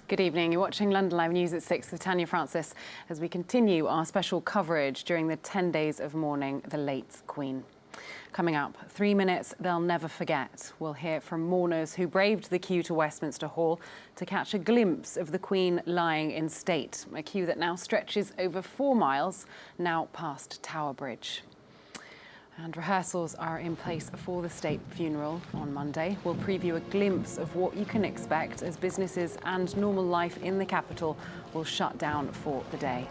Good evening. You're watching London Live News at 6 with Tanya Francis as we continue our special coverage during the 10 days of mourning the late Queen. Coming up, 3 minutes they'll never forget. We'll hear from mourners who braved the queue to Westminster Hall to catch a glimpse of the Queen lying in state, a queue that now stretches over 4 miles, now past Tower Bridge. And rehearsals are in place for the state funeral on Monday. We'll preview a glimpse of what you can expect as businesses and normal life in the capital will shut down for the day.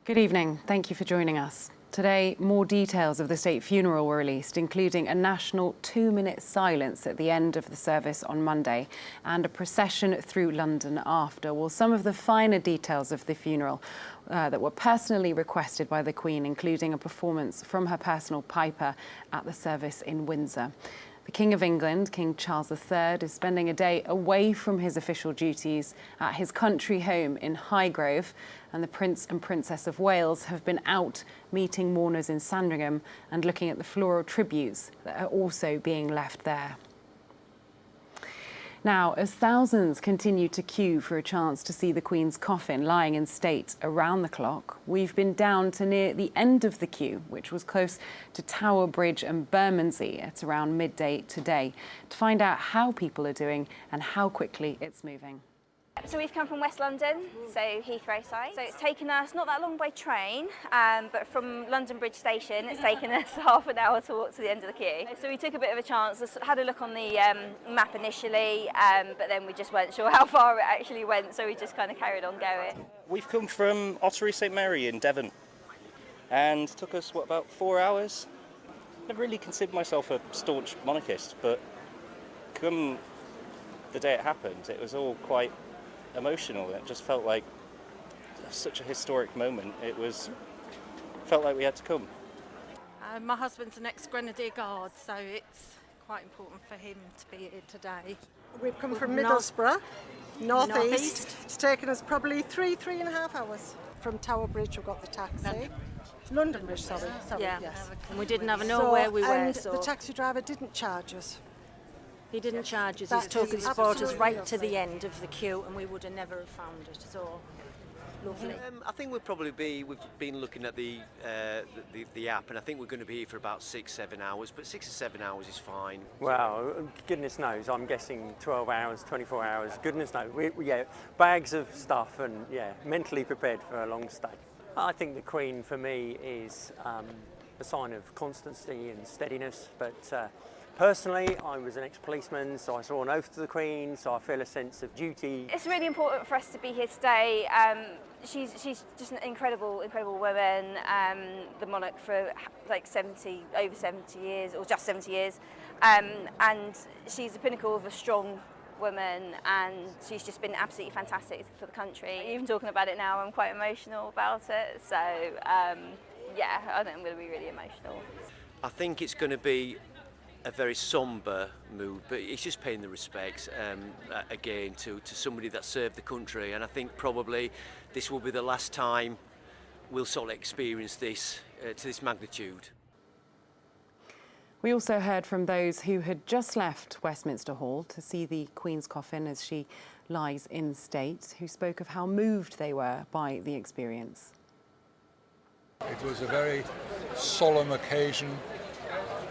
Good evening. Thank you for joining us. Today, more details of the state funeral were released, including a national 2-minute silence at the end of the service on Monday and a procession through London after. Well, some of the finer details of the funeral that were personally requested by the Queen, including a performance from her personal piper at the service in Windsor. The King of England, King Charles III, is spending a day away from his official duties at his country home in Highgrove, and the Prince and Princess of Wales have been out meeting mourners in Sandringham and looking at the floral tributes that are also being left there. Now, as thousands continue to queue for a chance to see the Queen's coffin lying in state around the clock, we've been down to near the end of the queue, which was close to Tower Bridge and Bermondsey at around midday today, to find out how people are doing and how quickly it's moving. So we've come from West London, so Heathrow side. So it's taken us not that long by train, but from London Bridge Station, it's taken us half an hour to walk to the end of the queue. So we took a bit of a chance, had a look on the map initially, but then we just weren't sure how far it actually went, so we just kind of carried on going. We've come from Ottery St Mary in Devon, and it took us, about 4 hours? Never really considered myself a staunch monarchist, but come the day it happened, it was all quite emotional. It just felt like such a historic moment. Felt like we had to come. My husband's an ex-Grenadier Guard, so it's quite important for him to be here today. We've come from Middlesbrough, northeast. It's taken us probably 3.5 hours. From Tower Bridge, we've got the taxi. London Bridge, sorry, yeah. Yes. And we didn't have know where we were. And so the taxi driver didn't charge us. He didn't charge us. He took us, brought us right to the end of the queue, and we would have never have found it. So lovely. I think we've been looking at the app, and I think we're going to be here for about 6-7 hours. But 6 or 7 hours is fine. Well, goodness knows. I'm guessing 12 hours, 24 hours. Goodness knows. We bags of stuff, and mentally prepared for a long stay. I think the Queen for me is a sign of constancy and steadiness, but. Personally, I was an ex-policeman, so I swore an oath to the Queen, so I feel a sense of duty. It's really important for us to be here today. She's just an incredible woman, the monarch for like over 70 years, or just 70 years, and she's the pinnacle of a strong woman, and she's just been absolutely fantastic for the country. Even talking about it now, I'm quite emotional about it, so I think I'm going to be really emotional. I think it's going to be a very sombre mood, but it's just paying the respects again to somebody that served the country, and I think probably this will be the last time we'll sort of experience this to this magnitude. We also heard from those who had just left Westminster Hall to see the Queen's coffin as she lies in state, who spoke of how moved they were by the experience. It was a very solemn occasion.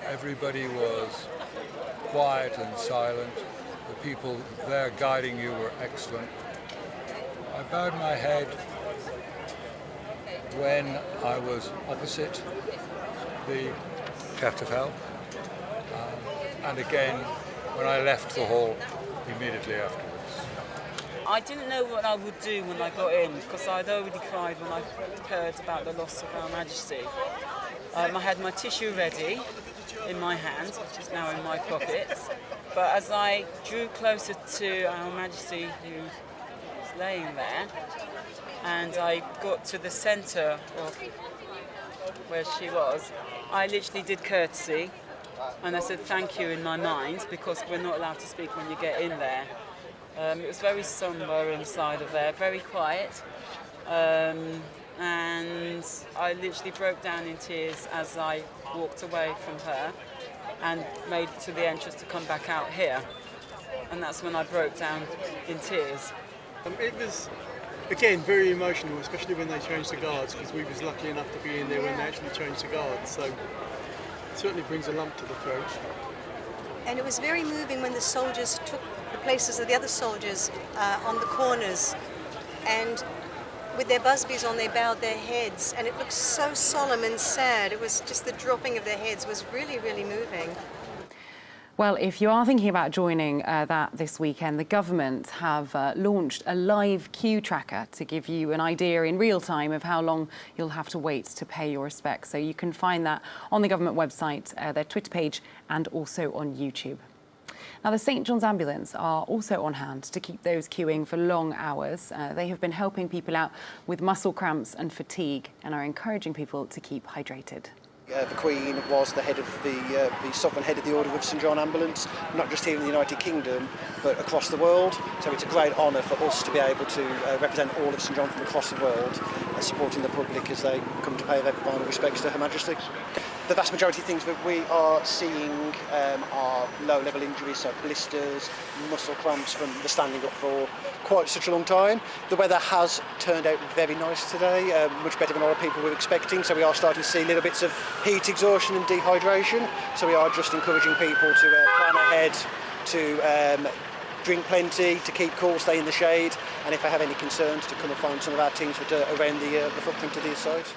Everybody was quiet and silent. The people there guiding you were excellent. I bowed my head when I was opposite the Shaft of Hell, and again when I left the hall immediately afterwards. I didn't know what I would do when I got in, because I'd already cried when I heard about the loss of Her Majesty. I had my tissue ready in my hand, which is now in my pocket, but as I drew closer to Her Majesty, who was laying there, and I got to the centre of where she was, I literally did courtesy, and I said thank you in my mind, because we're not allowed to speak when you get in there. It was very sombre inside of there, very quiet. and I literally broke down in tears as I walked away from her and made it to the entrance to come back out here. And that's when I broke down in tears. It was, again, very emotional, especially when they changed the guards, because we was lucky enough to be in there when they actually changed the guards. So it certainly brings a lump to the throat. And it was very moving when the soldiers took the places of the other soldiers on the corners, and with their busbies on, they bowed their heads, and it looked so solemn and sad. It was just the dropping of their heads was really, really moving. Well, if you are thinking about joining that this weekend, the government have launched a live queue tracker to give you an idea in real time of how long you'll have to wait to pay your respects. So you can find that on the government website, their Twitter page, and also on YouTube. Now, the St John's Ambulance are also on hand to keep those queuing for long hours. They have been helping people out with muscle cramps and fatigue and are encouraging people to keep hydrated. The Queen was the head of the sovereign head of the Order of St John Ambulance, not just here in the United Kingdom, but across the world. So it's a great honour for us to be able to represent all of St John from across the world, supporting the public as they come to pay their final respects to Her Majesty. The vast majority of things that we are seeing are low-level injuries, so blisters, muscle cramps from the standing up for quite such a long time. The weather has turned out very nice today, much better than a lot of people were expecting, so we are starting to see little bits of heat exhaustion and dehydration. So we are just encouraging people to plan ahead, to drink plenty, to keep cool, stay in the shade, and if they have any concerns, to come and find some of our teams around the footprint of the site.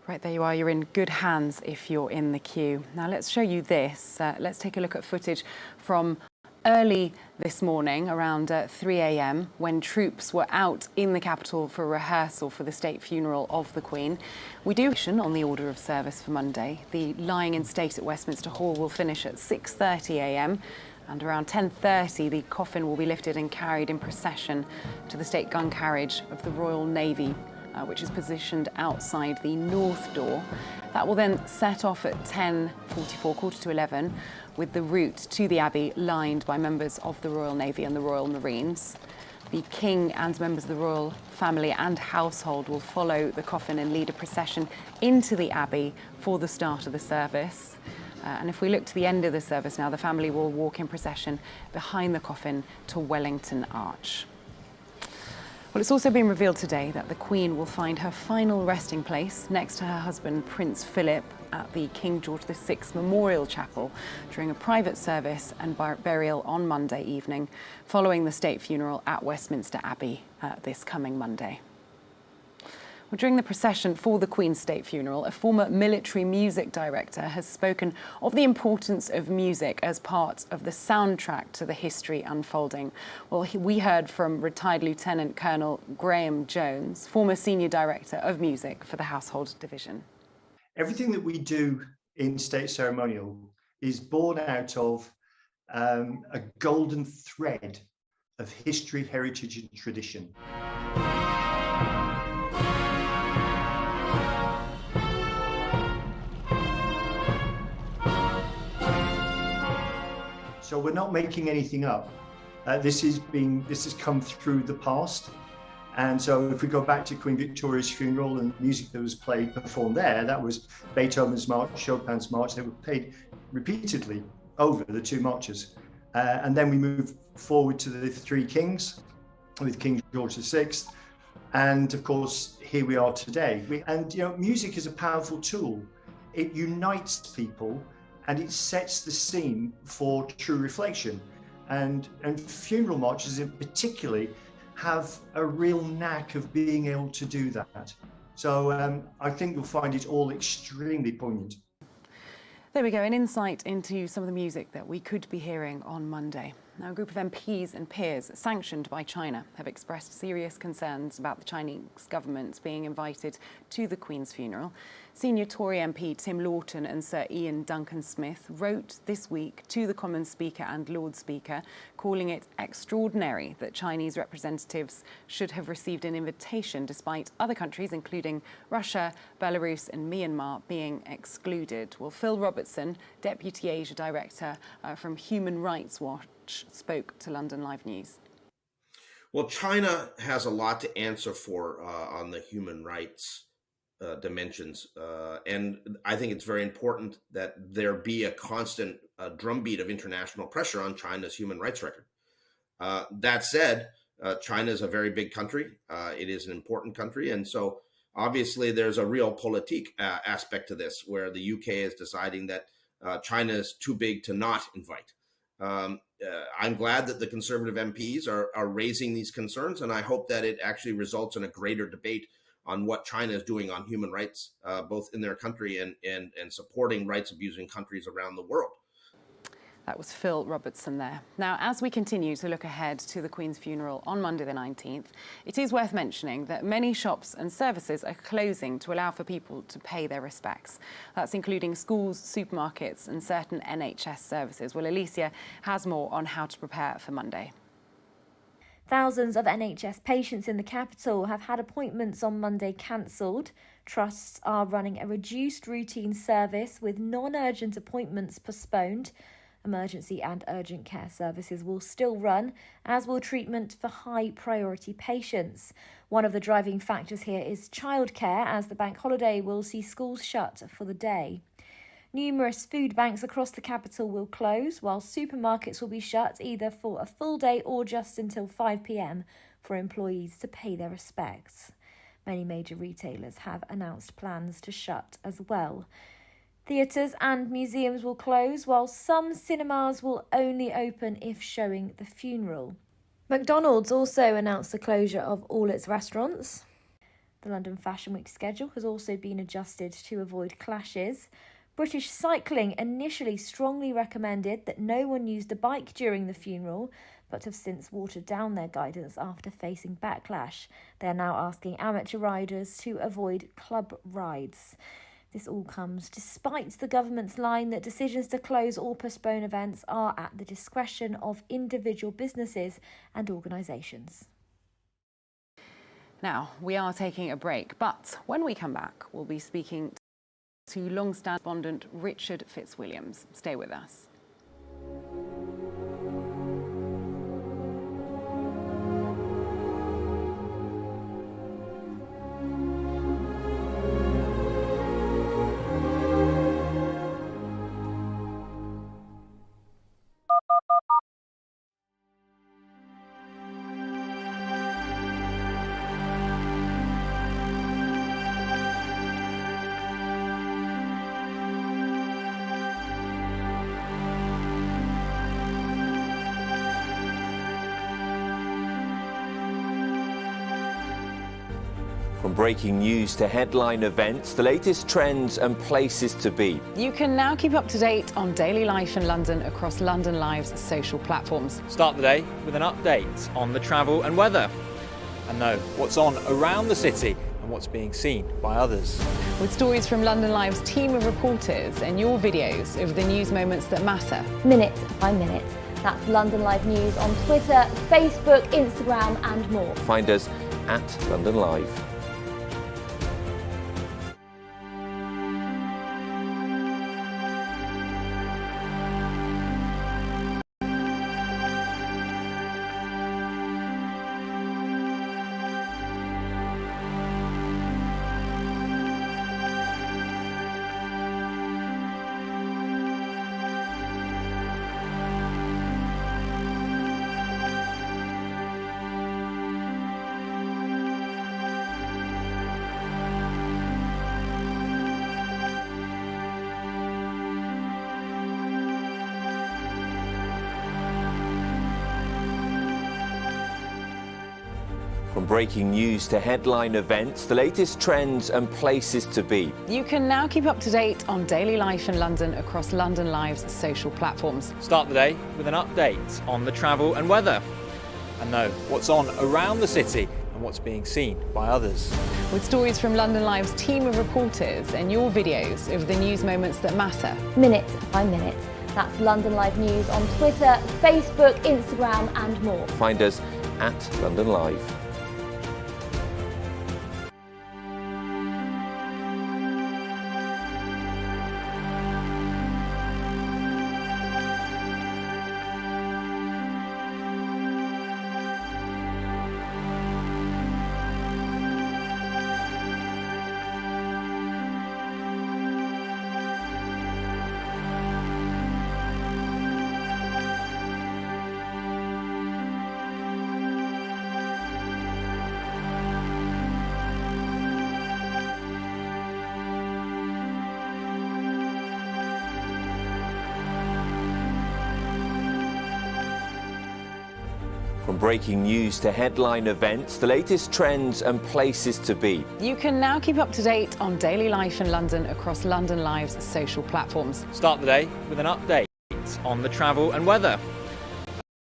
Right, there you are. You're in good hands if you're in the queue. Now let's show you this. Let's take a look at footage from early this morning, around 3 a.m, when troops were out in the capital for a rehearsal for the state funeral of the Queen. We do on the order of service for Monday. The lying in state at Westminster Hall will finish at 6:30 a.m. and around 10:30 the coffin will be lifted and carried in procession to the state gun carriage of the Royal Navy, which is positioned outside the north door. That will then set off at 10:44, quarter to 11, with the route to the Abbey lined by members of the Royal Navy and the Royal Marines. The King and members of the royal family and household will follow the coffin and lead a procession into the Abbey for the start of the service. And if we look to the end of the service now, the family will walk in procession behind the coffin to Wellington Arch. Well, it's also been revealed today that the Queen will find her final resting place next to her husband, Prince Philip, at the King George VI Memorial Chapel during a private service and burial on Monday evening, following the state funeral at Westminster Abbey this coming Monday. Well, during the procession for the Queen's state funeral, a former military music director has spoken of the importance of music as part of the soundtrack to the history unfolding. Well, we heard from retired Lieutenant Colonel Graham Jones, former senior director of music for the Household Division. Everything that we do in state ceremonial is born out of a golden thread of history, heritage and tradition. So we're not making anything up. This has come through the past. And so if we go back to Queen Victoria's funeral and music that was performed there, that was Beethoven's March, Chopin's March. They were played repeatedly over the two marches. And then we move forward to the three kings with King George VI. And of course, here we are today. Music is a powerful tool. It unites people and it sets the scene for true reflection. And funeral marches in particularly have a real knack of being able to do that. So I think you'll find it all extremely poignant. There we go, an insight into some of the music that we could be hearing on Monday. Now, a group of MPs and peers sanctioned by China have expressed serious concerns about the Chinese government being invited to the Queen's funeral. Senior Tory MP Tim Lawton and Sir Ian Duncan-Smith wrote this week to the Commons Speaker and Lord Speaker, calling it extraordinary that Chinese representatives should have received an invitation despite other countries, including Russia, Belarus and Myanmar, being excluded. Well, Phil Robertson, Deputy Asia Director from Human Rights Watch, spoke to London Live News. Well, China has a lot to answer for on the human rights dimensions. And I think it's very important that there be a constant drumbeat of international pressure on China's human rights record. That said, China is a very big country. It is an important country. And so obviously there's a real politique aspect to this, where the UK is deciding that China is too big to not invite. I'm glad that the Conservative MPs are raising these concerns, and I hope that it actually results in a greater debate on what China is doing on human rights, both in their country and supporting rights abusing countries around the world. That was Phil Robertson there. Now, as we continue to look ahead to the Queen's funeral on Monday the 19th, it is worth mentioning that many shops and services are closing to allow for people to pay their respects. That's including schools, supermarkets and certain NHS services. Well, Alicia has more on how to prepare for Monday. Thousands of NHS patients in the capital have had appointments on Monday cancelled. Trusts are running a reduced routine service with non-urgent appointments postponed. Emergency and urgent care services will still run, as will treatment for high-priority patients. One of the driving factors here is childcare, as the bank holiday will see schools shut for the day. Numerous food banks across the capital will close, while supermarkets will be shut either for a full day or just until 5 p.m. for employees to pay their respects. Many major retailers have announced plans to shut as well. Theatres and museums will close, while some cinemas will only open if showing the funeral. McDonald's also announced the closure of all its restaurants. The London Fashion Week schedule has also been adjusted to avoid clashes. British Cycling initially strongly recommended that no one used a bike during the funeral, but have since watered down their guidance after facing backlash. They are now asking amateur riders to avoid club rides. This all comes despite the government's line that decisions to close or postpone events are at the discretion of individual businesses and organisations. Now, we are taking a break, but when we come back, we'll be speaking to long-standing correspondent Richard Fitzwilliams. Stay with us. From breaking news to headline events, the latest trends and places to be. You can now keep up to date on daily life in London across London Live's social platforms. Start the day with an update on the travel and weather, and know what's on around the city and what's being seen by others. With stories from London Live's team of reporters and your videos of the news moments that matter. Minute by minute. That's London Live News on Twitter, Facebook, Instagram and more. Find us at London Live. From breaking news to headline events, the latest trends and places to be. You can now keep up to date on daily life in London across London Live's social platforms. Start the day with an update on the travel and weather, and know what's on around the city and what's being seen by others. With stories from London Live's team of reporters and your videos of the news moments that matter. Minute by minute. That's London Live News on Twitter, Facebook, Instagram and more. Find us at London Live. From breaking news to headline events, the latest trends and places to be. You can now keep up to date on daily life in London across London Live's social platforms. Start the day with an update on the travel and weather.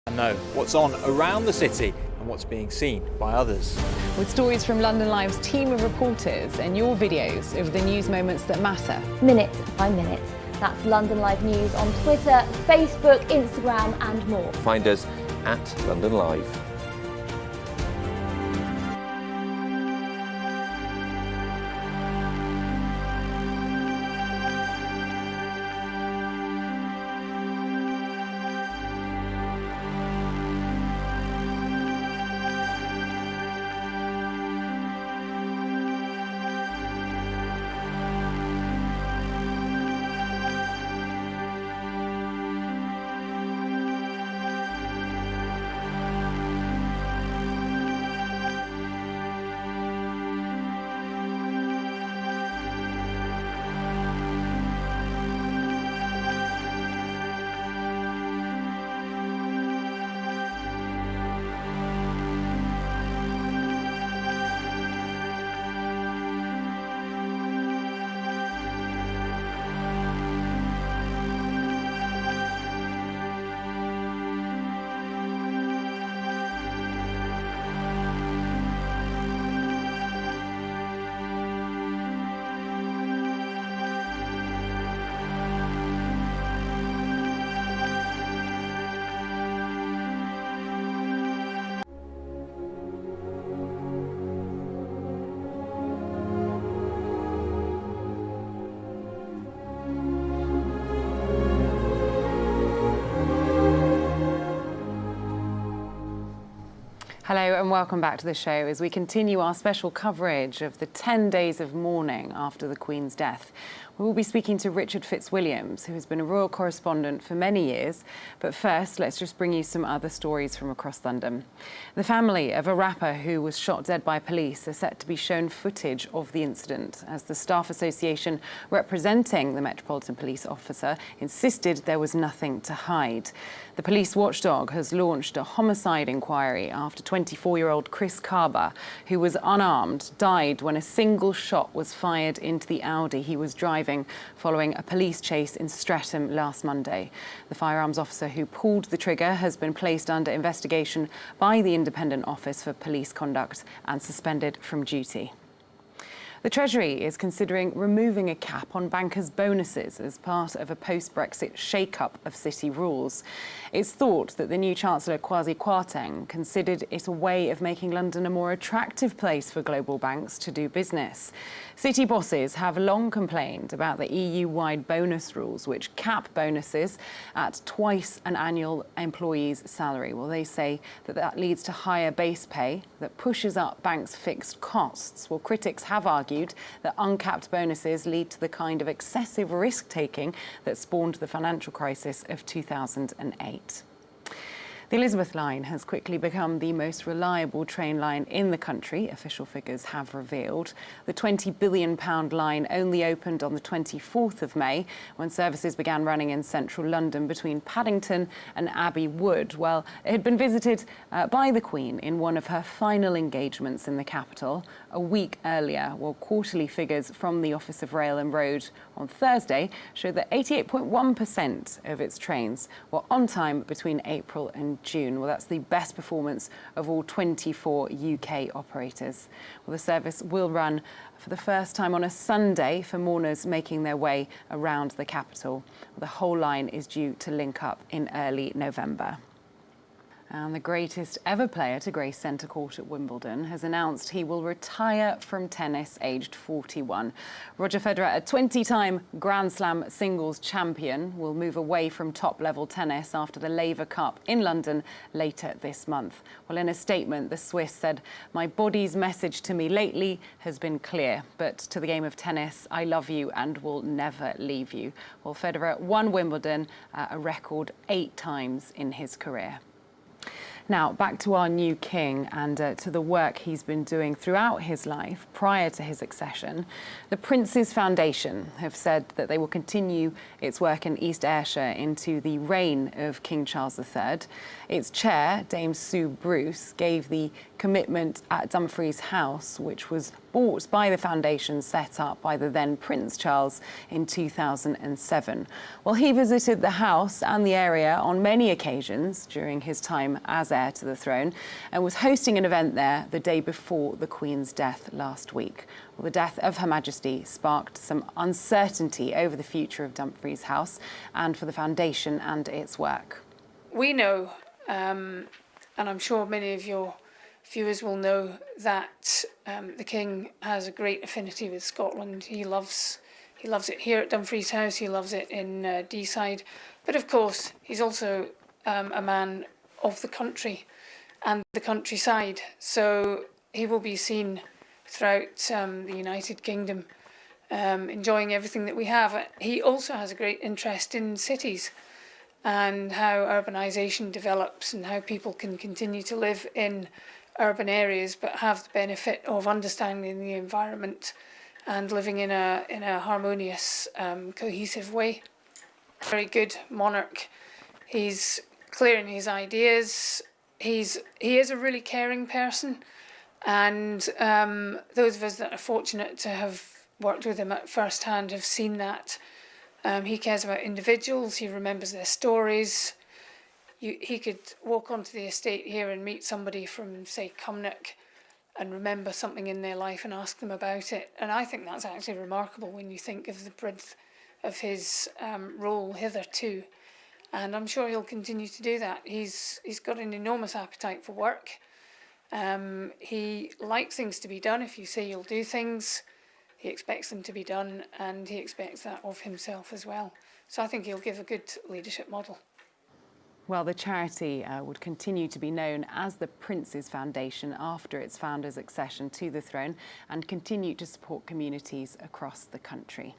And know what's on around the city and what's being seen by others. With stories from London Live's team of reporters and your videos of the news moments that matter. Minute by minute. That's London Live News on Twitter, Facebook, Instagram and more. Find us at London Live. Hello and welcome back to the show as we continue our special coverage of the 10 days of mourning after the Queen's death. We will be speaking to Richard Fitzwilliams, who has been a royal correspondent for many years. But first, let's just bring you some other stories from across London. The family of a rapper who was shot dead by police are set to be shown footage of the incident, as the staff association representing the Metropolitan Police officer insisted there was nothing to hide. The police watchdog has launched a homicide inquiry after 24-year-old Chris Carber, who was unarmed, died when a single shot was fired into the Audi he was driving following a police chase in Streatham last Monday. The firearms officer who pulled the trigger has been placed under investigation by the Independent Office for Police Conduct and suspended from duty. The Treasury is considering removing a cap on bankers' bonuses as part of a post-Brexit shake-up of city rules. It's thought that the new Chancellor Kwasi Kwarteng considered it a way of making London a more attractive place for global banks to do business. City bosses have long complained about the EU-wide bonus rules, which cap bonuses at twice an annual employee's salary. Well, they say that that leads to higher base pay that pushes up banks' fixed costs. Well, critics have argued that uncapped bonuses lead to the kind of excessive risk-taking that spawned the financial crisis of 2008. The Elizabeth line has quickly become the most reliable train line in the country, official figures have revealed. The £20 billion line only opened on the 24th of May, when services began running in central London between Paddington and Abbey Wood. Well, it had been visited by the Queen in one of her final engagements in the capital a week earlier. Well, quarterly figures from the Office of Rail and Road on Thursday showed that 88.1% of its trains were on time between April and June. Well, that's the best performance of all 24 UK operators. Well, the service will run for the first time on a Sunday for mourners making their way around the capital. The whole line is due to link up in early November. And the greatest ever player to grace centre court at Wimbledon has announced he will retire from tennis aged 41. Roger Federer, a 20-time Grand Slam singles champion, will move away from top-level tennis after the Laver Cup in London later this month. Well, in a statement, the Swiss said, "My body's message to me lately has been clear, but to the game of tennis, I love you and will never leave you." Well, Federer won Wimbledon a record 8 times in his career. Now, back to our new king and to the work he's been doing throughout his life prior to his accession. The Prince's Foundation have said that they will continue its work in East Ayrshire into the reign of King Charles III. Its chair, Dame Sue Bruce, gave the commitment at Dumfries House, which was bought by the foundation set up by the then Prince Charles in 2007. Well, he visited the house and the area on many occasions during his time as heir to the throne and was hosting an event there the day before the Queen's death last week. Well, the death of Her Majesty sparked some uncertainty over the future of Dumfries House and for the foundation and its work. We know, and I'm sure many of your viewers will know, that the King has a great affinity with Scotland. He loves it here at Dumfries House, he loves it in Deeside, but of course he's also a man of the country and the countryside, so he will be seen throughout the United Kingdom enjoying everything that we have. He also has a great interest in cities and how urbanisation develops and how people can continue to live in urban areas but have the benefit of understanding the environment and living in a harmonious, cohesive way. Very good monarch. He's clear in his ideas. He is a really caring person, and those of us that are fortunate to have worked with him at first hand have seen that. He cares about individuals. He remembers their stories. He could walk onto the estate here and meet somebody from, say, Cumnock and remember something in their life and ask them about it. And I think that's actually remarkable when you think of the breadth of his role hitherto. And I'm sure he'll continue to do that. He's got an enormous appetite for work. He likes things to be done. If you say you'll do things, he expects them to be done, and he expects that of himself as well. So I think he'll give a good leadership model. Well, the charity would continue to be known as the Prince's Foundation after its founder's accession to the throne and continue to support communities across the country.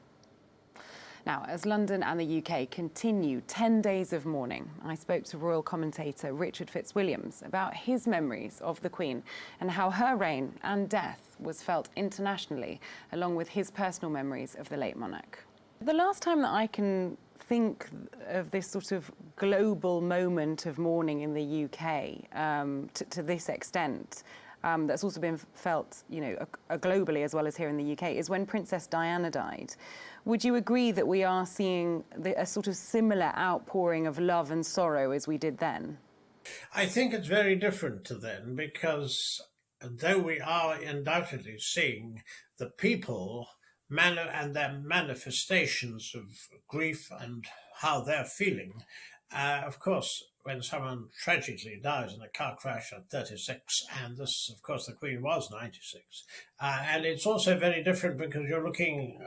Now, as London and the UK continue 10 days of mourning, I spoke to royal commentator Richard Fitzwilliams about his memories of the Queen and how her reign and death was felt internationally, along with his personal memories of the late monarch. The last time that I can think of this sort of global moment of mourning in the UK to this extent, that's also been felt, globally as well as here in the UK, is when Princess Diana died. Would you agree that we are seeing a sort of similar outpouring of love and sorrow as we did then? I think it's very different to then, because though we are undoubtedly seeing the people and their manifestations of grief and how they're feeling, of course, when someone tragically dies in a car crash at 36, and this, of course, the Queen was 96, and it's also very different because you're looking,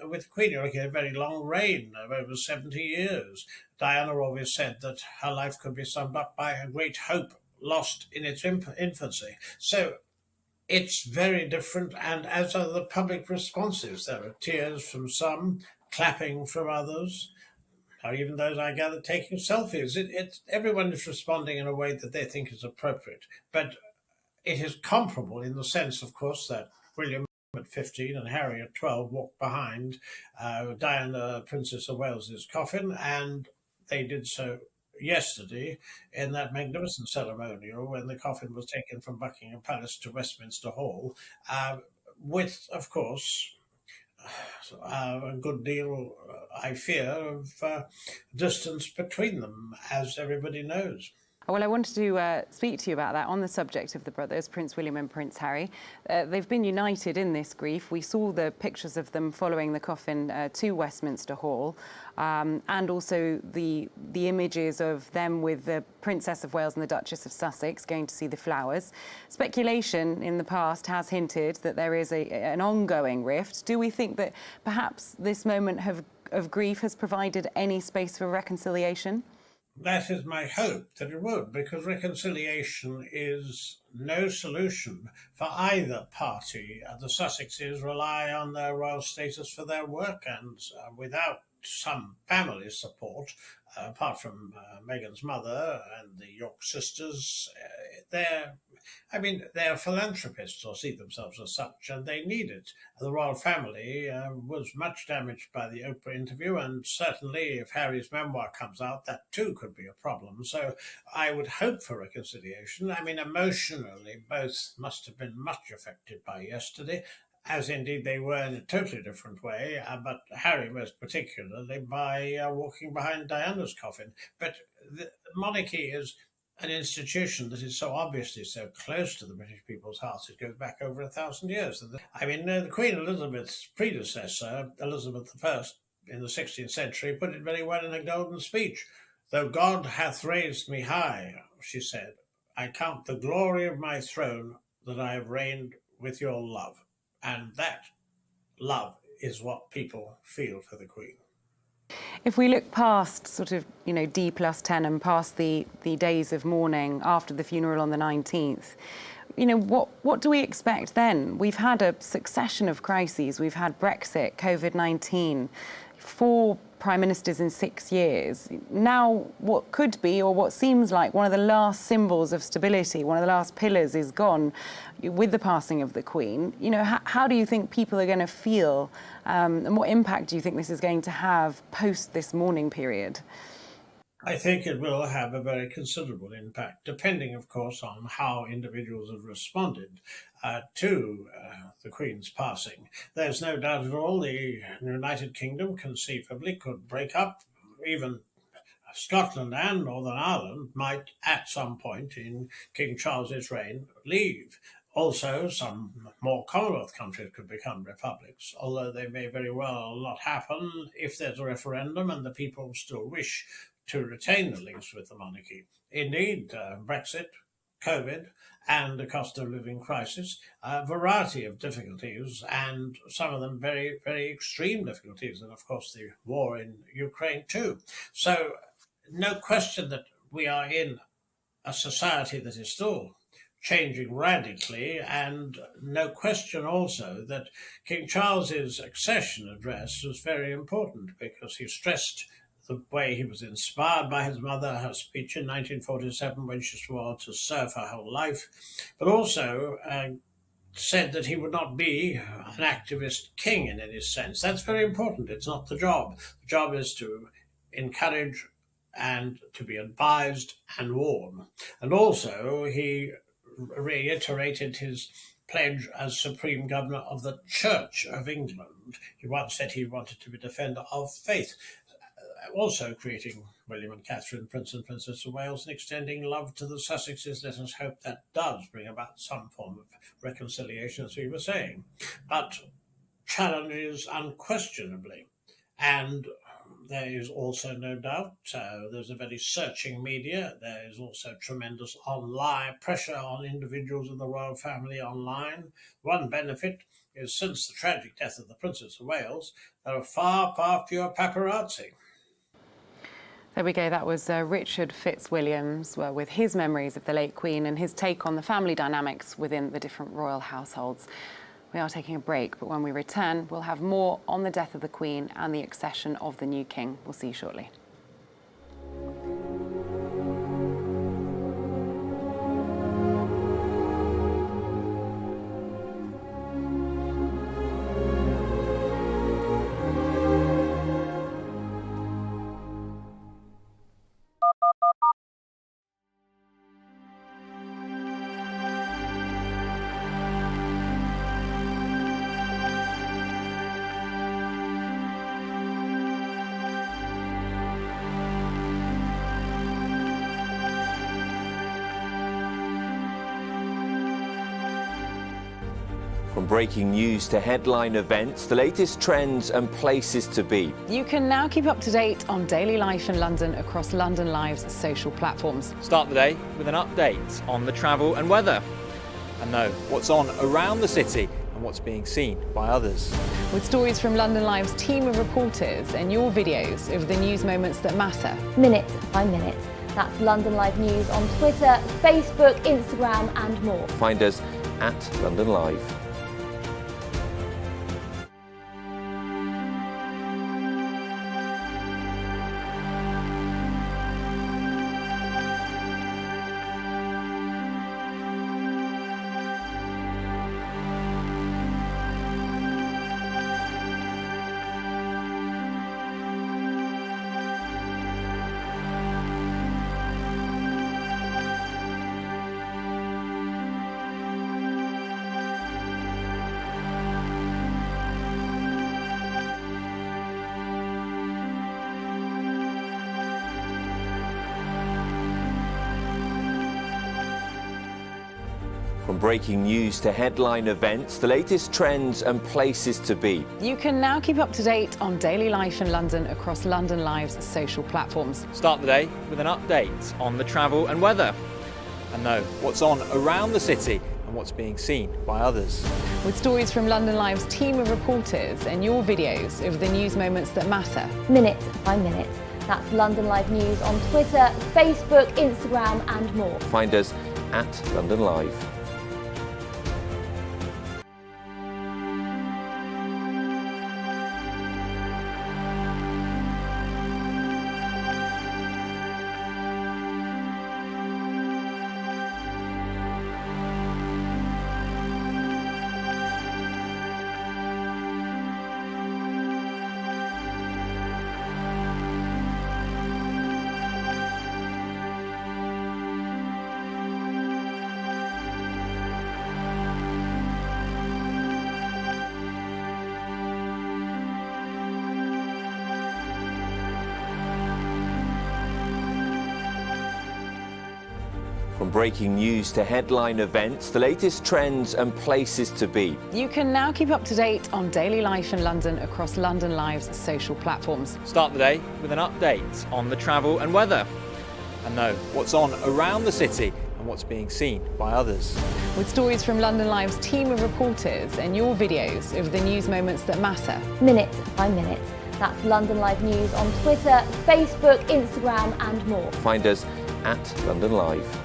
with the Queen, you're looking at a very long reign of over 70 years. Diana always said that her life could be summed up by a great hope lost in its infancy. So it's very different, and as are the public responses. There are tears from some, clapping from others, or even those, I gather, taking selfies. Everyone is responding in a way that they think is appropriate. But it is comparable in the sense, of course, that William at 15 and Harry at 12 walked behind Diana, Princess of Wales's coffin, and they did so yesterday in that magnificent ceremonial when the coffin was taken from Buckingham Palace to Westminster Hall, with, of course, a good deal, I fear, of distance between them, as everybody knows. Well, I wanted to speak to you about that on the subject of the brothers, Prince William and Prince Harry. They've been united in this grief. We saw the pictures of them following the coffin to Westminster Hall, and also the images of them with the Princess of Wales and the Duchess of Sussex going to see the flowers. Speculation in the past has hinted that there is an ongoing rift. Do we think that perhaps this moment of grief has provided any space for reconciliation? That is my hope, that it would, because reconciliation is no solution for either party. The Sussexes rely on their royal status for their work, and without some family support, apart from Meghan's mother and the York sisters, they're philanthropists or see themselves as such, and they need it. The royal family was much damaged by the Oprah interview, and certainly if Harry's memoir comes out, that too could be a problem. So I would hope for reconciliation. Emotionally, both must have been much affected by yesterday, as indeed they were in a totally different way, but Harry most particularly by walking behind Diana's coffin. But the monarchy is an institution that is so obviously so close to the British people's hearts. It goes back over 1,000 years. The Queen Elizabeth's predecessor, Elizabeth I, in the 16th century, put it very well in a golden speech. "Though God hath raised me high," she said, "I count the glory of my throne that I have reigned with your love." And that love is what people feel for the Queen. If we look past sort of, D+10 and past the days of mourning after the funeral on the 19th, what do we expect then? We've had a succession of crises. We've had Brexit, COVID-19, 4 prime ministers in 6 years. Now, what could be, or what seems like one of the last symbols of stability, one of the last pillars is gone with the passing of the Queen. How do you think people are going to feel, and what impact do you think this is going to have post this mourning period? I think it will have a very considerable impact, depending, of course, on how individuals have responded to the Queen's passing. There's no doubt at all the United Kingdom conceivably could break up. Even Scotland and Northern Ireland might, at some point in King Charles's reign, leave. Also, some more Commonwealth countries could become republics, although they may very well not happen if there's a referendum and the people still wish to retain the links with the monarchy. Indeed, Brexit, COVID, and the cost of living crisis, a variety of difficulties, and some of them very, very extreme difficulties, and of course the war in Ukraine too. So, no question that we are in a society that is still changing radically, and no question also that King Charles's accession address was very important because he stressed the way he was inspired by his mother, her speech in 1947 when she swore to serve her whole life, but also said that he would not be an activist king in any sense. That's very important. It's not the job. The job is to encourage and to be advised and warn. And also he reiterated his pledge as Supreme Governor of the Church of England. He once said he wanted to be a defender of faith, also creating William and Catherine, Prince and Princess of Wales, and extending love to the Sussexes. Let us hope that does bring about some form of reconciliation, as we were saying. But challenges unquestionably, and there is also no doubt there's a very searching media. There is also tremendous online pressure on individuals in the royal family online. One benefit is since the tragic death of the Princess of Wales, there are far, far fewer paparazzi. There we go. That was Richard Fitzwilliams with his memories of the late Queen and his take on the family dynamics within the different royal households. We are taking a break, but when we return, we'll have more on the death of the Queen and the accession of the new king. We'll see you shortly. From breaking news to headline events, the latest trends and places to be. You can now keep up to date on daily life in London across London Live's social platforms. Start the day with an update on the travel and weather, and know what's on around the city and what's being seen by others. With stories from London Live's team of reporters and your videos of the news moments that matter. Minute by minute, That's London Live News on Twitter, Facebook, Instagram and more. Find us at London Live. From breaking news to headline events, the latest trends and places to be. You can now keep up to date on daily life in London across London Live's social platforms. Start the day with an update on the travel and weather, and know what's on around the city and what's being seen by others. With stories from London Live's team of reporters and your videos of the news moments that matter. Minute by minute. That's London Live News on Twitter, Facebook, Instagram and more. Find us at London Live. From breaking news to headline events, the latest trends and places to be. You can now keep up to date on daily life in London across London Live's social platforms. Start the day with an update on the travel and weather, and know what's on around the city and what's being seen by others. With stories from London Live's team of reporters and your videos of the news moments that matter. Minute by minute. That's London Live News on Twitter, Facebook, Instagram and more. Find us at London Live.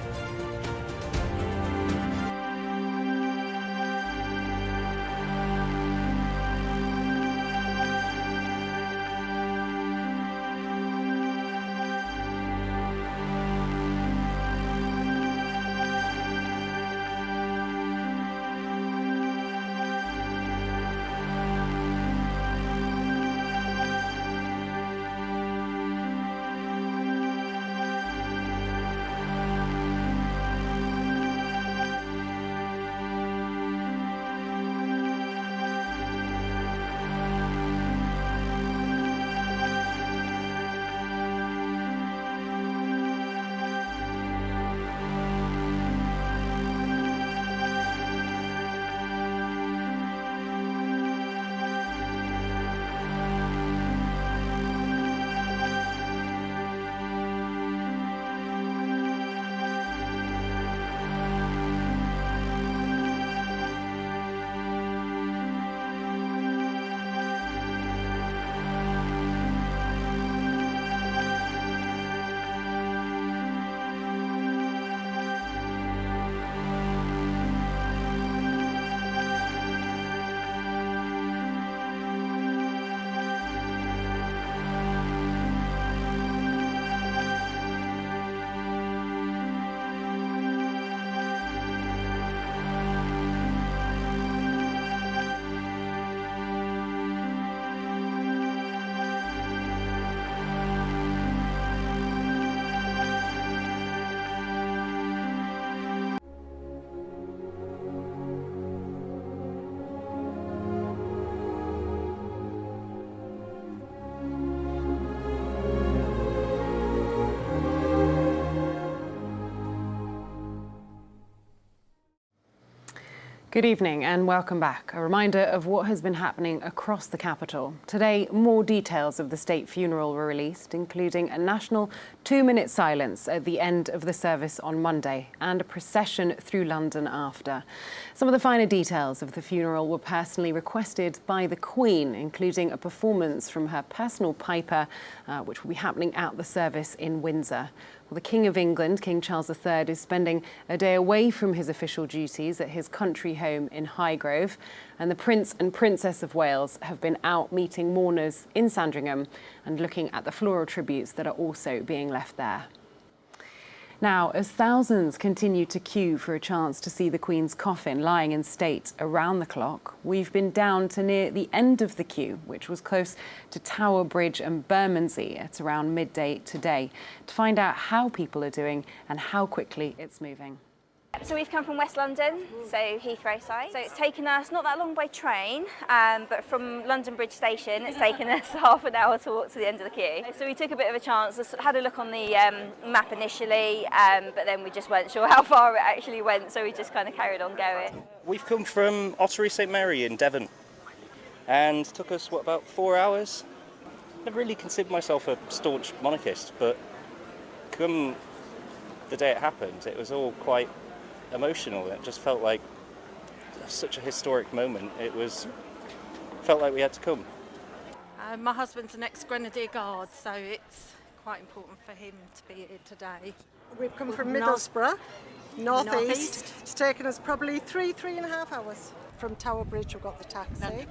Good evening and welcome back. A reminder of what has been happening across the capital. Today, more details of the state funeral were released, including a national 2-minute silence at the end of the service on Monday and a procession through London after. Some of the finer details of the funeral were personally requested by the Queen, including a performance from her personal piper, which will be happening at the service in Windsor. Well, the King of England, King Charles III, is spending a day away from his official duties at his country home in Highgrove, and the Prince and Princess of Wales have been out meeting mourners in Sandringham and looking at the floral tributes that are also being left there. Now, as thousands continue to queue for a chance to see the Queen's coffin lying in state around the clock, we've been down to near the end of the queue, which was close to Tower Bridge and Bermondsey at around midday today, to find out how people are doing and how quickly it's moving. So we've come from West London, so Heathrow side. So it's taken us not that long by train, but from London Bridge Station, it's taken us half an hour to walk to the end of the queue. So we took a bit of a chance, had a look on the map initially, but then we just weren't sure how far it actually went, so we just kind of carried on going. We've come from Ottery St Mary in Devon, and took us, about 4 hours? Never really considered myself a staunch monarchist, but come the day it happened, it was all quite emotional. It just felt like such a historic moment. Felt like we had to come. My husband's an ex-Grenadier Guard, so it's quite important for him to be here today. We've come from Middlesbrough, northeast. It's taken us probably 3.5 hours. From Tower Bridge, we've got the taxi.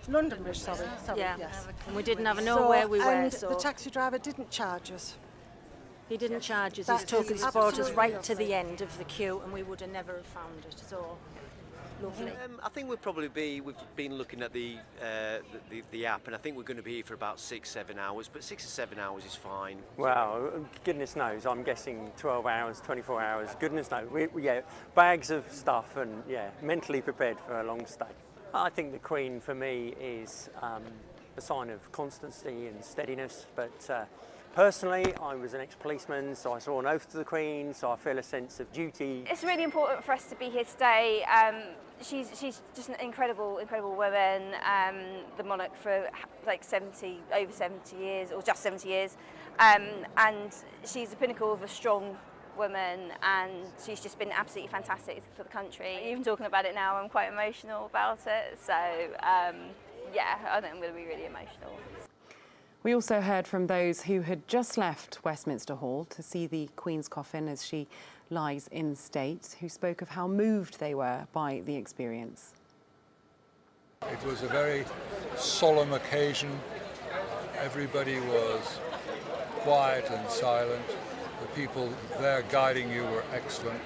London Bridge, sorry, Yeah, yes. and we didn't have know where we were. And so the taxi driver didn't charge us. He didn't charge us. That He's took is us, brought us absolutely right to the end of the queue, and we would have never have found it. So lovely. I think we've been looking at the app, and I think we're going to be here for about 6-7 hours, but 6 or 7 hours is fine. Well, goodness knows, I'm guessing 12 hours, 24 hours, goodness knows. Bags of stuff and, mentally prepared for a long stay. I think the Queen, for me, is a sign of constancy and steadiness, but personally, I was an ex-policeman, so I saw an oath to the Queen, so I feel a sense of duty. It's really important for us to be here today. She's just an incredible woman, the monarch for like over 70 years, or just 70 years, and she's the pinnacle of a strong woman, and she's just been absolutely fantastic for the country. Even talking about it now, I'm quite emotional about it, so I think I'm going to be really emotional. We also heard from those who had just left Westminster Hall to see the Queen's coffin as she lies in state, who spoke of how moved they were by the experience. It was a very solemn occasion. Everybody was quiet and silent. The people there guiding you were excellent.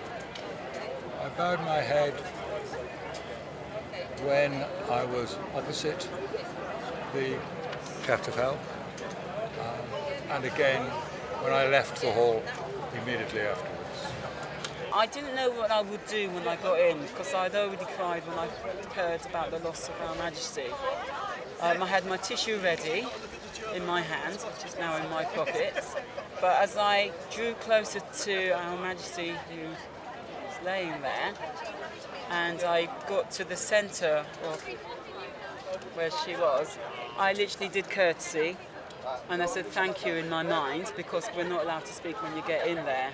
I bowed my head when I was opposite the catafalque. And again, when I left the hall immediately afterwards. I didn't know what I would do when I got in, because I'd already cried when I heard about the loss of Our Majesty. I had my tissue ready in my hand, which is now in my pocket, but as I drew closer to Our Majesty, who was laying there, and I got to the centre of where she was, I literally did courtesy. And I said thank you in my mind, because we're not allowed to speak when you get in there.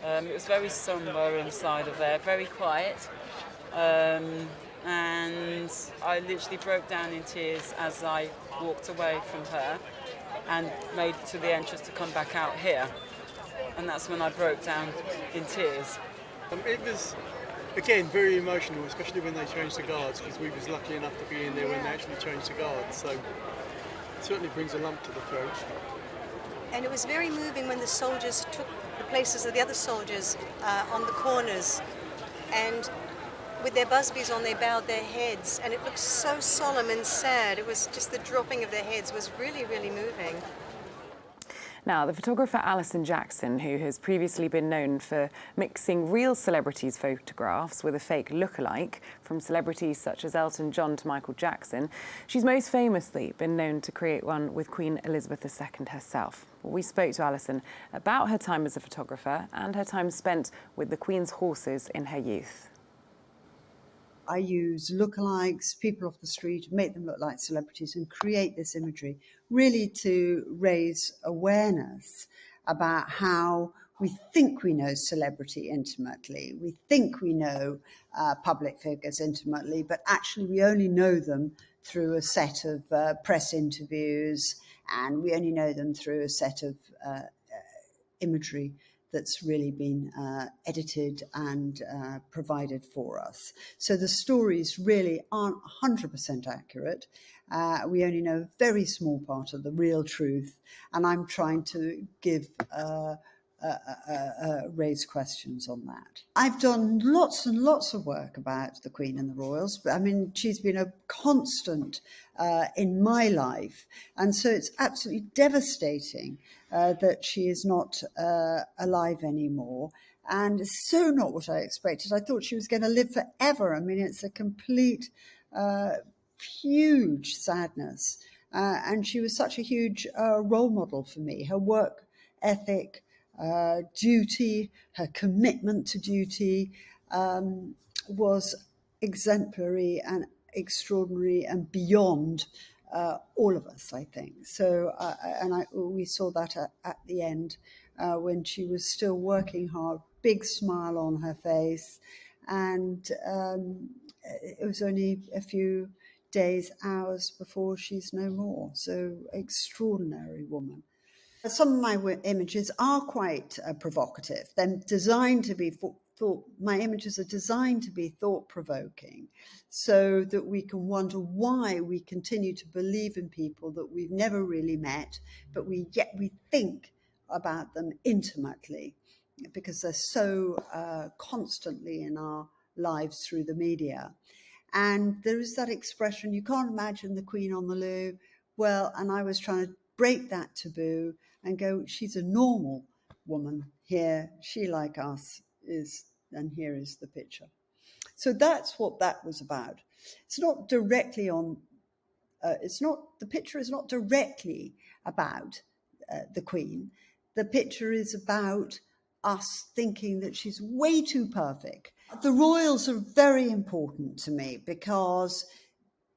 It was very sombre inside of there, very quiet. And I literally broke down in tears as I walked away from her and made it to the entrance to come back out here. And that's when I broke down in tears. It was, again, very emotional, especially when they changed the guards, because we was lucky enough to be in there when they actually changed the guards. So it certainly brings a lump to the throat. And it was very moving when the soldiers took the places of the other soldiers on the corners, and with their busbies on, they bowed their heads, and it looked so solemn and sad. It was just the dropping of their heads was really, really moving. Now, the photographer Alison Jackson, who has previously been known for mixing real celebrities' photographs with a fake look-alike, from celebrities such as Elton John to Michael Jackson, she's most famously been known to create one with Queen Elizabeth II herself. We spoke to Alison about her time as a photographer and her time spent with the Queen's horses in her youth. I use lookalikes, people off the street, make them look like celebrities and create this imagery, really to raise awareness about how we think we know celebrity intimately. We think we know public figures intimately, but actually we only know them through a set of press interviews, and we only know them through a set of imagery that's really been edited and provided for us. So the stories really aren't 100% accurate. We only know a very small part of the real truth, and I'm trying to give raise questions on that. I've done lots and lots of work about the Queen and the Royals, but I mean, she's been a constant in my life, and so it's absolutely devastating that she is not alive anymore. And it's so not what I expected. I thought she was going to live forever. I mean, it's a complete, huge sadness. And she was such a huge role model for me. Her work ethic, duty, her commitment to duty was exemplary and extraordinary and beyond all of us, I think. So, we saw that at the end when she was still working hard, big smile on her face, and it was only a few days, hours before she's no more. So, extraordinary woman. Some of my images are quite provocative. They're designed to be my images are designed to be thought-provoking, so that we can wonder why we continue to believe in people that we've never really met, but yet we think about them intimately, because they're so constantly in our lives through the media. And there is that expression, you can't imagine the Queen on the loo. Well, and I was trying to break that taboo and go, she's a normal woman here, she like us is, and here is the picture. So that's what that was about. It's not directly on, the picture is not directly about the Queen. The picture is about us thinking that she's way too perfect. The royals are very important to me because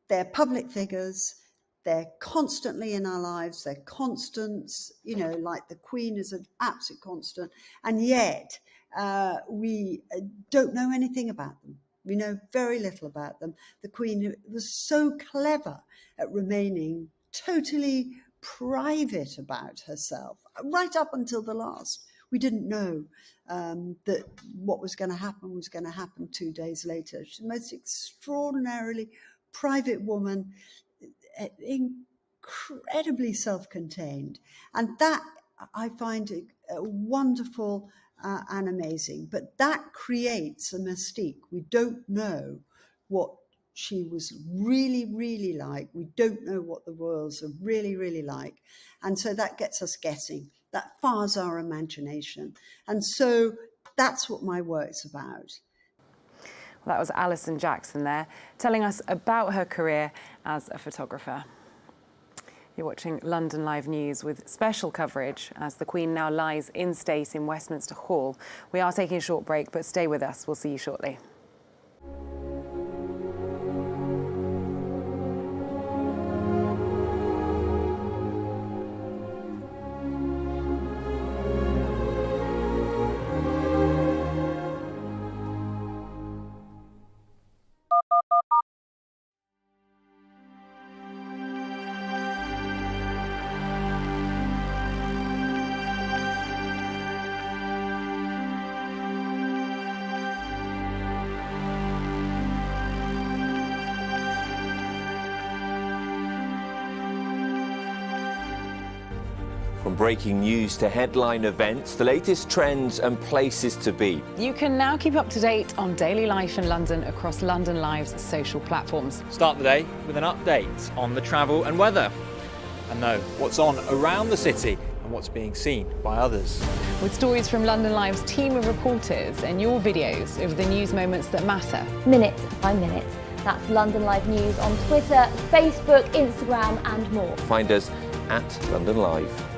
they're public figures. They're constantly in our lives. They're constants, like the Queen is an absolute constant. And yet we don't know anything about them. We know very little about them. The Queen was so clever at remaining totally private about herself, right up until the last. We didn't know that what was going to happen 2 days later. She's the most extraordinarily private woman, incredibly self-contained, and that I find wonderful and amazing. But that creates a mystique. We don't know what she was really, really like. We don't know what the royals are really, really like, and so that gets us guessing. That fires our imagination, and so that's what my work's about. That was Alison Jackson there, telling us about her career as a photographer. You're watching London Live News with special coverage as the Queen now lies in state in Westminster Hall. We are taking a short break, but stay with us. We'll see you shortly. From breaking news to headline events, the latest trends and places to be. You can now keep up to date on daily life in London across London Live's social platforms. Start the day with an update on the travel and weather, and know what's on around the city and what's being seen by others. With stories from London Live's team of reporters and your videos of the news moments that matter. Minute by minute. That's London Live News on Twitter, Facebook, Instagram and more. Find us at London Live.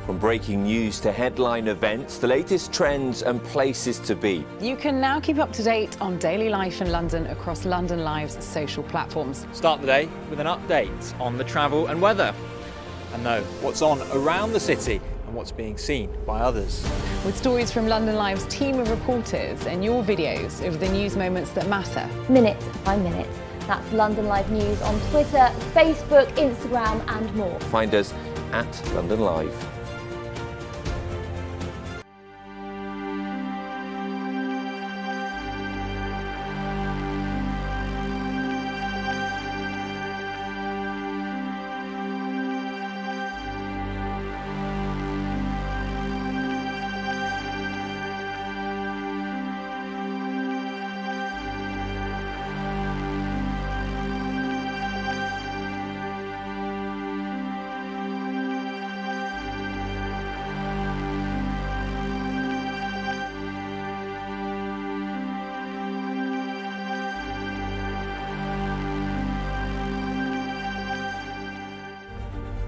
From breaking news to headline events, the latest trends and places to be. You can now keep up to date on daily life in London across London Live's social platforms. Start the day with an update on the travel and weather, and know what's on around the city and what's being seen by others. With stories from London Live's team of reporters and your videos of the news moments that matter. Minute by minute. That's London Live News on Twitter, Facebook, Instagram and more. Find us at London Live.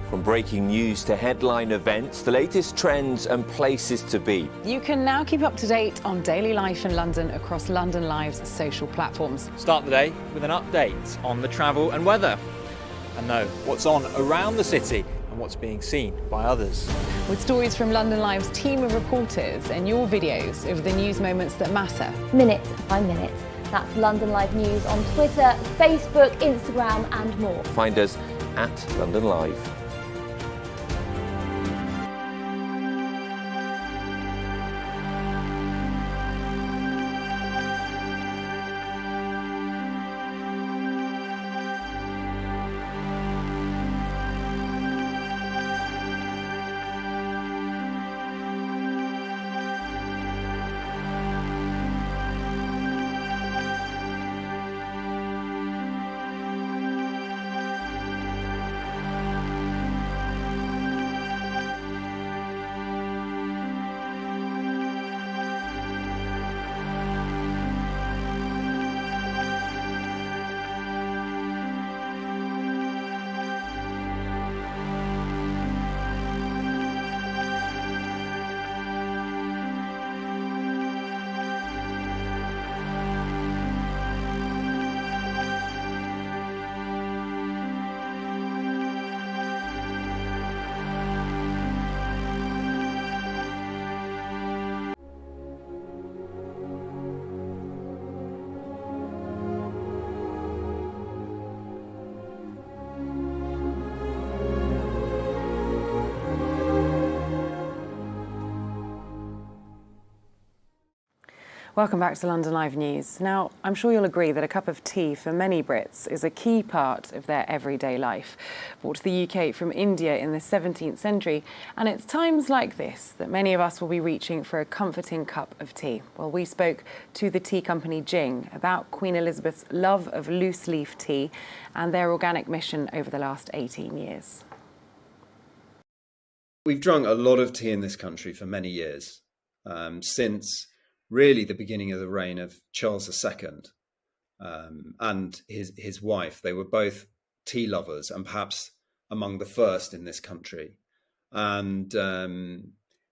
From breaking news to headline events, the latest trends and places to be. You can now keep up to date on daily life in London across London Live's social platforms. Start the day with an update on the travel and weather, and know what's on around the city and what's being seen by others. With stories from London Live's team of reporters and your videos of the news moments that matter. Minute by minute. That's London Live News on Twitter, Facebook, Instagram and more. Find us at London Live. Welcome back to London Live News. Now, I'm sure you'll agree that a cup of tea for many Brits is a key part of their everyday life. Brought to the UK from India in the 17th century, and it's times like this that many of us will be reaching for a comforting cup of tea. Well, we spoke to the tea company Jing about Queen Elizabeth's love of loose leaf tea and their organic mission over the last 18 years. We've drunk a lot of tea in this country for many years, since really the beginning of the reign of Charles II and his wife. They were both tea lovers and perhaps among the first in this country. And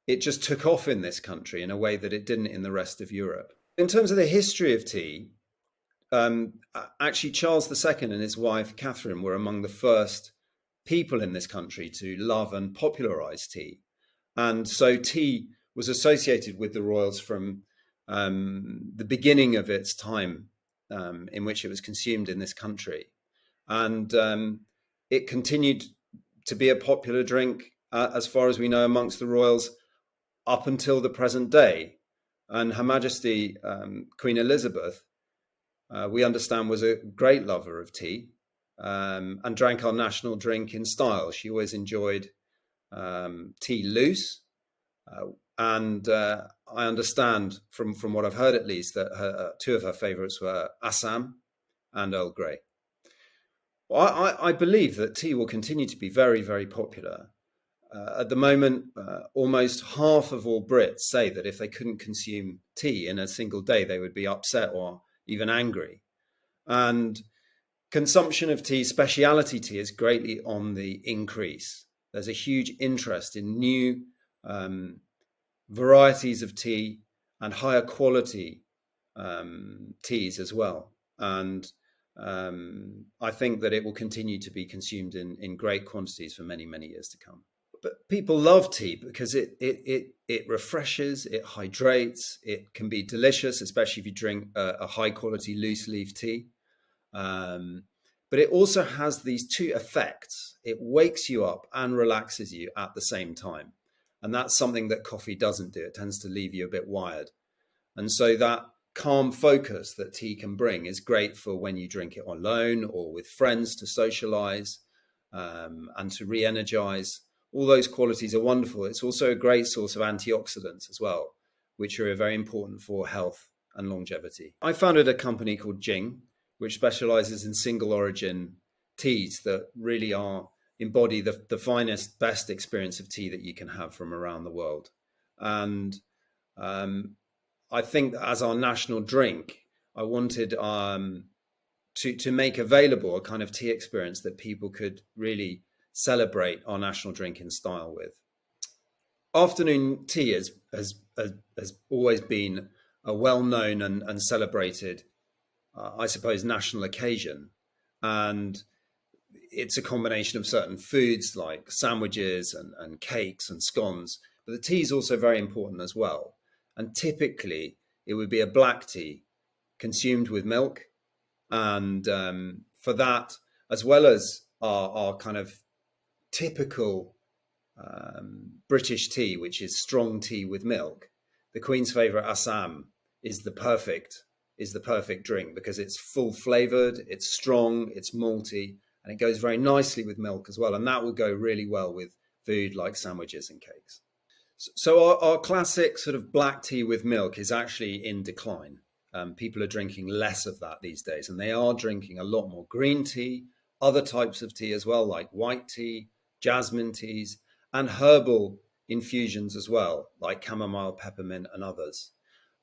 it just took off in this country in a way that it didn't in the rest of Europe. In terms of the history of tea, actually Charles II and his wife Catherine were among the first people in this country to love and popularize tea. And so tea was associated with the royals from the beginning of its time in which it was consumed in this country. And it continued to be a popular drink, as far as we know, amongst the royals up until the present day. And Her Majesty Queen Elizabeth, we understand, was a great lover of tea and drank our national drink in style. She always enjoyed tea loose. And I understand from what I've heard, at least, that two of her favourites were Assam and Earl Grey. Well, I believe that tea will continue to be very, very popular. At the moment, almost half of all Brits say that if they couldn't consume tea in a single day, they would be upset or even angry. And consumption of tea, specialty tea, is greatly on the increase. There's a huge interest in new varieties of tea and higher quality teas as well. And I think that it will continue to be consumed in great quantities for many, many years to come. But people love tea because it refreshes, it hydrates, it can be delicious, especially if you drink a high quality loose leaf tea. But it also has these two effects. It wakes you up and relaxes you at the same time. And that's something that coffee doesn't do. It tends to leave you a bit wired. And so that calm focus that tea can bring is great for when you drink it alone or with friends to socialize and to re-energize. All those qualities are wonderful. It's also a great source of antioxidants as well, which are very important for health and longevity. I founded a company called Jing, which specializes in single origin teas that really embody the finest, best experience of tea that you can have from around the world. And I think that as our national drink, I wanted to make available a kind of tea experience that people could really celebrate our national drink in style with. Afternoon tea has always been a well-known and celebrated, I suppose, national occasion. And it's a combination of certain foods like sandwiches and cakes and scones, but the tea is also very important as well. And typically it would be a black tea consumed with milk. And for that, as well as our kind of typical British tea, which is strong tea with milk, the Queen's favourite Assam is the perfect drink because it's full flavoured, it's strong, it's malty, and it goes very nicely with milk as well. And that will go really well with food like sandwiches and cakes. So our classic sort of black tea with milk is actually in decline. People are drinking less of that these days, and they are drinking a lot more green tea, other types of tea as well, like white tea, jasmine teas, and herbal infusions as well, like chamomile, peppermint, and others.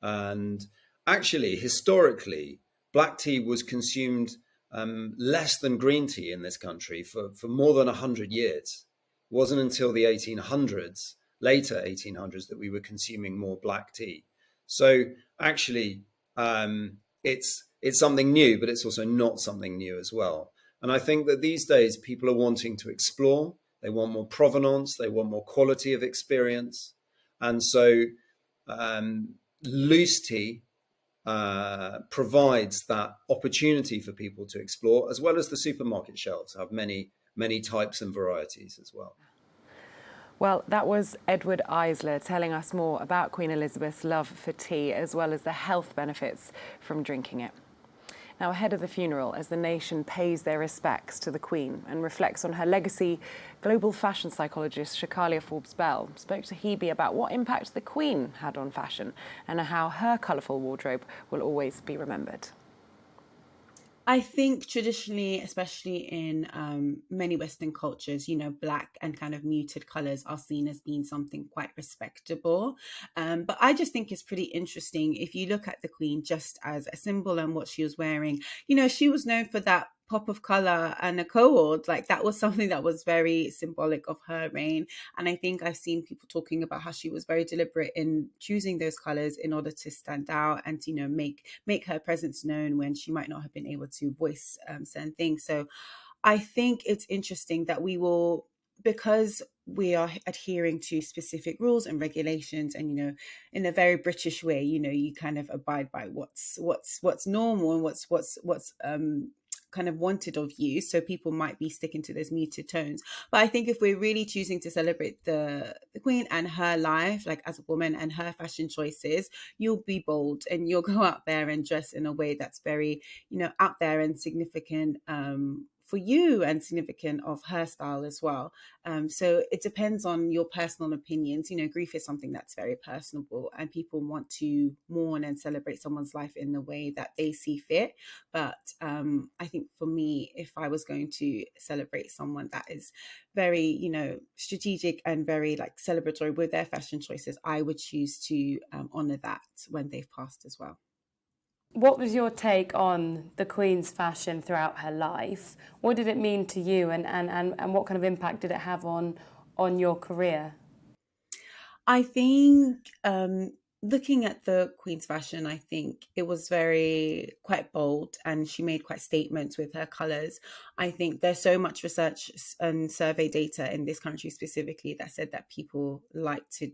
And actually, historically, black tea was consumed less than green tea in this country for more than 100 years. It wasn't until the 1800s, later 1800s, that we were consuming more black tea. So actually, it's something new, but it's also not something new as well. And I think that these days people are wanting to explore. They want more provenance. They want more quality of experience. And so loose tea provides that opportunity for people to explore, as well as the supermarket shelves have many, many types and varieties as well. Well, that was Edward Eisler telling us more about Queen Elizabeth's love for tea, as well as the health benefits from drinking it. Now, ahead of the funeral, as the nation pays their respects to the Queen and reflects on her legacy, global fashion psychologist Shakalia Forbes-Bell spoke to Hebe about what impact the Queen had on fashion and how her colourful wardrobe will always be remembered. I think traditionally, especially in many Western cultures, you know, black and kind of muted colours are seen as being something quite respectable. But I just think it's pretty interesting if you look at the Queen just as a symbol and what she was wearing. You know, she was known for that pop of colour and a cord. Like, that was something that was very symbolic of her reign. And I think I've seen people talking about how she was very deliberate in choosing those colours in order to stand out and, you know, make her presence known when she might not have been able to voice certain things. So I think it's interesting that we will, because we are adhering to specific rules and regulations, and, you know, in a very British way, you know, you kind of abide by what's normal and what's kind of wanted of you. So people might be sticking to those muted tones. But I think if we're really choosing to celebrate the Queen and her life, like as a woman, and her fashion choices, you'll be bold and you'll go out there and dress in a way that's very, you know, out there and significant for you and significant of her style as well. So it depends on your personal opinions. You know, grief is something that's very personable, and people want to mourn and celebrate someone's life in the way that they see fit. But I think for me, if I was going to celebrate someone that is very, you know, strategic and very like celebratory with their fashion choices, I would choose to honour that when they've passed as well. What was your take on the Queen's fashion throughout her life? What did it mean to you, and what kind of impact did it have on your career? I think looking at the Queen's fashion, I think it was quite bold, and she made quite statements with her colours. I think there's so much research and survey data in this country specifically that said that people like to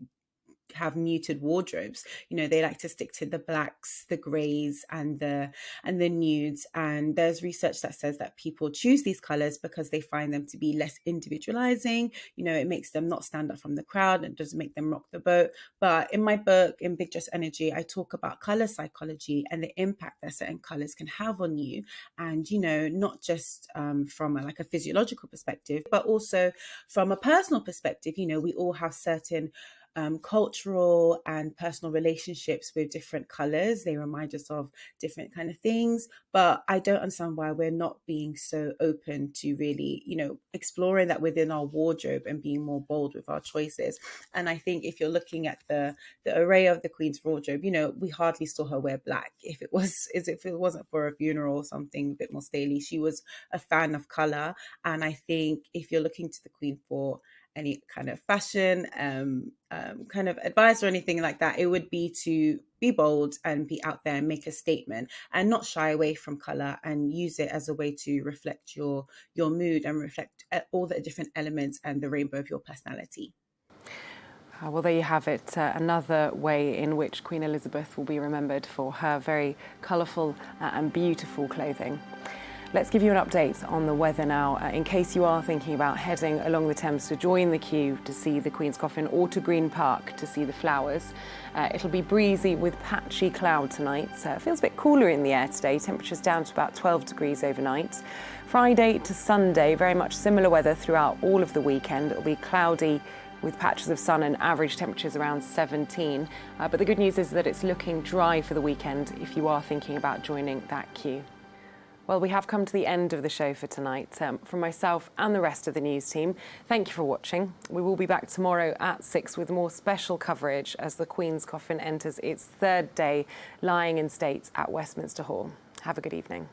have muted wardrobes. They like to stick to the blacks, the greys, and the nudes. And there's research that says that people choose these colors because they find them to be less individualizing. It makes them not stand up from the crowd and doesn't make them rock the boat. But in my book, in Big Dress Energy, I talk about color psychology and the impact that certain colors can have on you. And not just from a physiological perspective, but also from a personal perspective. We all have certain cultural and personal relationships with different colors. They remind us of different kind of things, but I don't understand why we're not being so open to really, exploring that within our wardrobe and being more bold with our choices. And I think if you're looking at the array of the Queen's wardrobe, we hardly saw her wear black. If it wasn't for a funeral or something a bit more stately, she was a fan of color. And I think if you're looking to the Queen for any kind of fashion kind of advice or anything like that, it would be to be bold and be out there and make a statement and not shy away from color, and use it as a way to reflect your mood and reflect all the different elements and the rainbow of your personality. Well, there you have it, another way in which Queen Elizabeth will be remembered for her very colourful and beautiful clothing. Let's give you an update on the weather now, in case you are thinking about heading along the Thames to join the queue to see the Queen's Coffin or to Green Park to see the flowers. It'll be breezy with patchy cloud tonight. It feels a bit cooler in the air today, temperatures down to about 12 degrees overnight. Friday to Sunday, very much similar weather throughout all of the weekend. It'll be cloudy with patches of sun and average temperatures around 17. But the good news is that it's looking dry for the weekend if you are thinking about joining that queue. Well, we have come to the end of the show for tonight. From myself and the rest of the news team, thank you for watching. We will be back tomorrow at 6 with more special coverage as the Queen's Coffin enters its third day lying in state at Westminster Hall. Have a good evening.